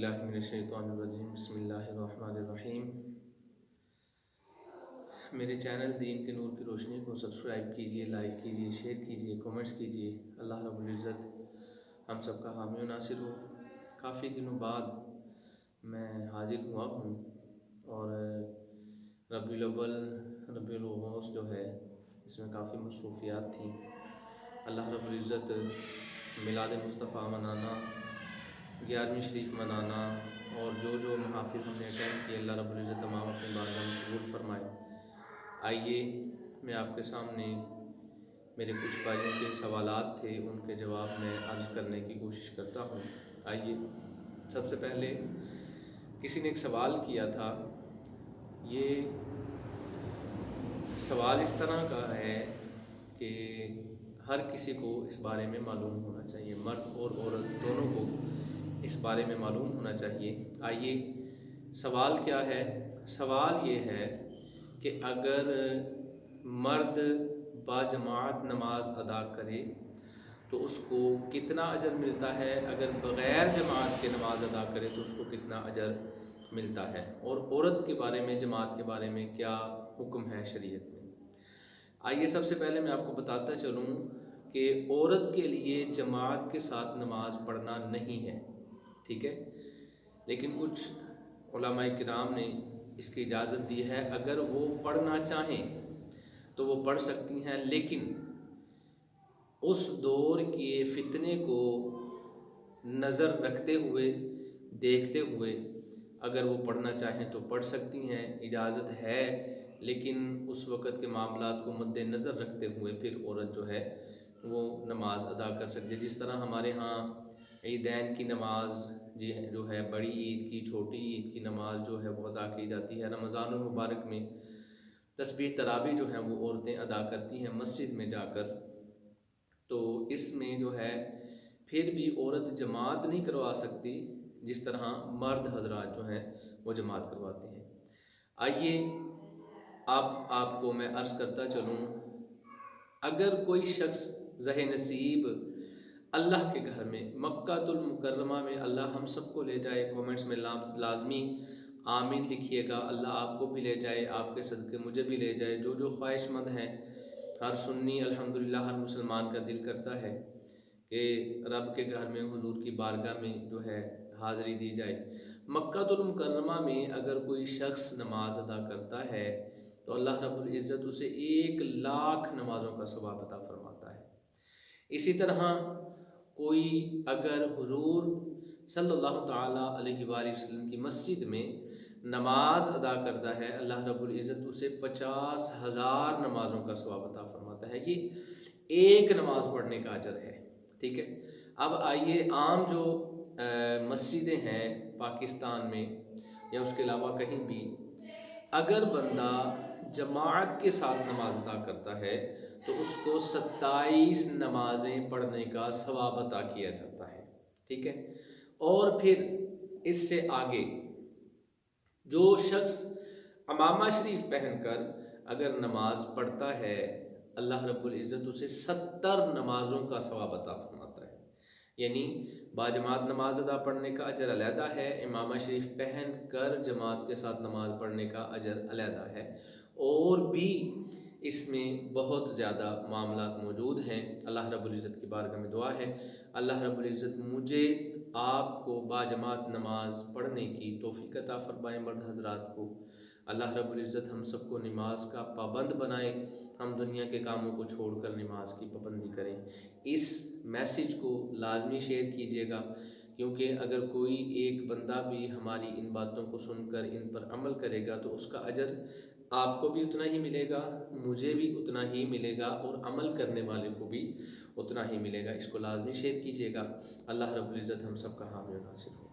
बिल्लाहि मिनश्शैतानिर्रजीम बिस्मिल्लाहिर्रहमानिर्रहीम। मेरे चैनल दीन के नूर की रोशनी को सब्सक्राइब कीजिए, लाइक कीजिए, शेयर कीजिए, कमेंट्स कीजिए। अल्लाह रब्बुल इज़्ज़त हम सबका हामी व नासिर हो। काफ़ी दिनों बाद मैं हाजिर हुआ हूँ और रबीउल अव्वल रबीउल उगौस जो है इसमें काफ़ी मसरूफियात थी। अल्लाह रब्बुल इज़्ज़त मिलाद मुस्तफ़ा मनाना, 11वीं शरीफ मनाना और जो महाफिल हमने अटेंड किए, अल्लाह रब्बुल इज़्ज़त तमाम अपनी बारगाह में कबूल फरमाए। आइए मैं आपके सामने मेरे कुछ भाइयों के सवालात थे, उनके जवाब मैं अर्ज़ करने की कोशिश करता हूँ। आइए, सबसे पहले किसी ने एक सवाल किया था। ये सवाल इस तरह का है कि हर किसी को इस बारे में मालूम होना चाहिए, मर्द और औरत दोनों को इस बारे में मालूम होना चाहिए। आइए, सवाल क्या है? सवाल ये है कि अगर मर्द बाजमात नमाज अदा करे तो उसको कितना अजर मिलता है, अगर बग़ैर जमात के नमाज अदा करे तो उसको कितना अजर मिलता है, और औरत के बारे में, जमात के बारे में क्या हुक्म है शरीयत में। आइए, सबसे पहले मैं आपको बताता चलूँ कि औरत के लिए जमात के साथ नमाज पढ़ना नहीं है, ठीक है। लेकिन कुछ उलमाए किराम ने इसकी इजाज़त दी है। अगर वो पढ़ना चाहें तो वो पढ़ सकती हैं, लेकिन उस दौर के फितने को नज़र रखते हुए, देखते हुए अगर वो पढ़ना चाहें तो पढ़ सकती हैं, इजाज़त है। लेकिन उस वक़्त के मामलात को मद्देनज़र रखते हुए फिर औरत जो है वो नमाज अदा कर सकती है। जिस तरह हमारे यहाँ ईदैन की नमाज जी है, जो है बड़ी ईद की, छोटी ईद की नमाज जो है वो अदा की जाती है। रमज़ानुल मुबारक में तस्बीह तरावी जो है वो औरतें अदा करती हैं मस्जिद में जाकर। तो इसमें जो है फिर भी औरत जमात नहीं करवा सकती जिस तरह मर्द हजरात जो हैं वो जमात करवाते हैं। आइए, आपको मैं अर्ज़ करता चलूँ, अगर कोई शख्स ज़हे नसीब अल्लाह के घर में मक्कातुल मुकर्रमा में, अल्लाह हम सबको ले जाए, कमेंट्स में लाजमी आमीन लिखिएगा, अल्लाह आपको भी ले जाए, आपके सदक़े मुझे भी ले जाए। जो ख्वाहिशमंद हैं, हर सुन्नी अल्हम्दुलिल्लाह, हर मुसलमान का दिल करता है कि रब के घर में, हुजूर की बारगाह में जो है हाज़री दी जाए। मक्कातुल मुकर्रमा में अगर कोई शख्स नमाज अदा करता है तो अल्लाह रब्बुल इज़्ज़त उसे 1,00,000 नमाज़ों का सवाब अता फरमाता है। इसी तरह कोई अगर हुजूर सल्लल्लाहु ताला अलैहि वसल्लम की मस्जिद में नमाज अदा करता है, अल्लाह रब्बुल इज़्ज़त उसे 50,000 नमाज़ों का सवाब अता फरमाता है। ये एक नमाज पढ़ने का अजर है, ठीक है। अब आइए, आम जो मस्जिदें हैं पाकिस्तान में या उसके अलावा कहीं भी, अगर बंदा जमात के साथ नमाज अदा करता है तो उसको 27 नमाजें पढ़ने का सवाब अता किया जाता है, ठीक है। और फिर इससे आगे जो शख्स अमामा शरीफ पहनकर अगर नमाज पढ़ता है, अल्लाह रब्बुल इज़्ज़त उसे 70 नमाज़ों का सवाब अता फरमाता है। यानी बाजमात नमाज अदा पढ़ने का अजर अलहदा है, इमामा शरीफ पहन कर जमात के साथ नमाज पढ़ने का अजर अलहदा है। और भी इसमें बहुत ज़्यादा मामलात मौजूद हैं। अल्लाह रब्बुल इज़्ज़त की बारगाह में दुआ है, अल्लाह रब्बुल इज़्ज़त मुझे आपको बाजमात नमाज पढ़ने की तौफीक अता फरमाए, मर्द हजरात को। अल्लाह रब्बुल इज़्ज़त हम सबको नमाज का पाबंद बनाए, हम दुनिया के कामों को छोड़कर नमाज की पाबंदी करें। इस मैसेज को लाजमी शेयर कीजिएगा, क्योंकि अगर कोई एक बंदा भी हमारी इन बातों को सुनकर इन पर अमल करेगा तो उसका अजर आपको भी उतना ही मिलेगा, मुझे भी उतना ही मिलेगा, और अमल करने वाले को भी उतना ही मिलेगा। इसको लाजमी शेयर कीजिएगा। अल्लाह रब्बुल इज़्ज़त हम सबका हामी व नासिर हो।